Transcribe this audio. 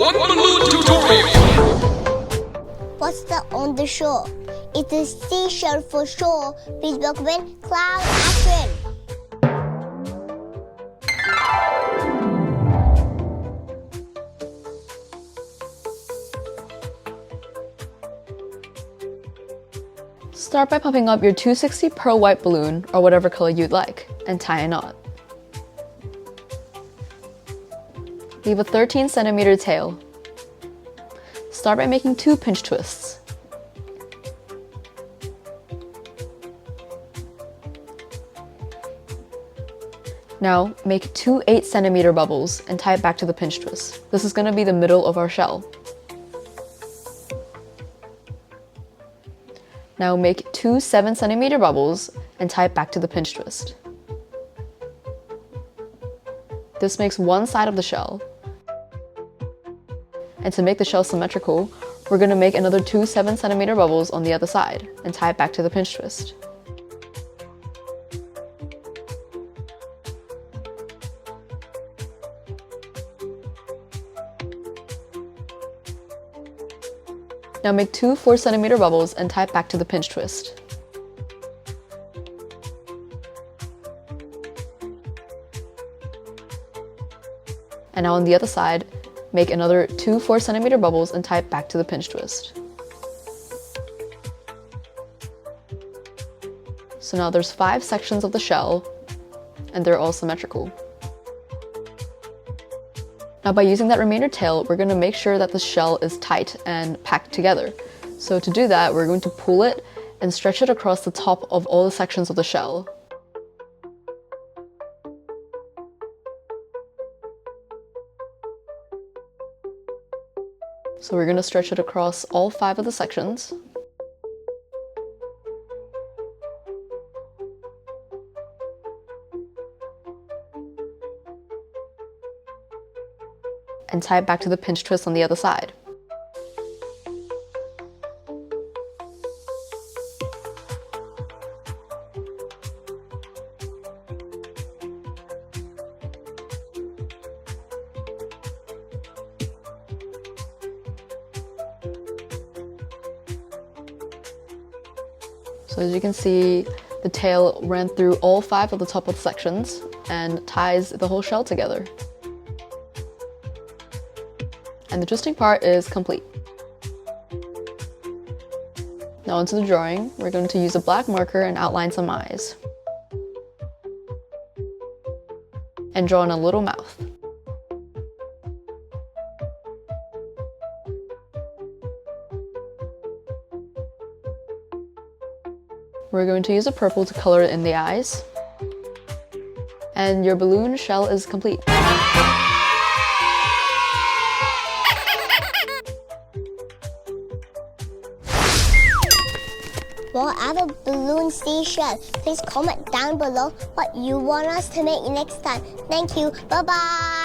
One Balloon Tutorial. What's that on the shore? It's a seashell for sure. Please welcome Cloud Action. Start by pumping up your 260 pearl white balloon, or whatever color you'd like, and tie a knot. Leave a 13 centimeter tail. Start by making 2 pinch twists. Now, make 2 8 centimeter bubbles and tie it back to the pinch twist. This is going to be the middle of our shell. Now make 2 7 centimeter bubbles and tie it back to the pinch twist. This makes one side of the shell. And to make the shell symmetrical, we're going to make another 2 7 centimeter bubbles on the other side and tie it back to the pinch twist. Now make 2 4 centimeter bubbles and tie it back to the pinch twist. And now on the other side, make another 2 4 centimeter bubbles and tie it back to the pinch twist. So now there's 5 sections of the shell, and they're all symmetrical. Now by using that remainder tail, we're going to make sure that the shell is tight and packed together. So to do that, we're going to pull it and stretch it across the top of all the sections of the shell. So we're going to stretch it across all 5 of the sections. And tie it back to the pinch twist on the other side. So as you can see, the tail ran through all 5 of the top of the sections and ties the whole shell together. And the twisting part is complete. Now onto the drawing. We're going to use a black marker and outline some eyes. And draw in a little mouth. We're going to use a purple to color in the eyes. And your balloon shell is complete. More One Balloon Seashell. Please comment down below what you want us to make next time. Thank you. Bye-bye.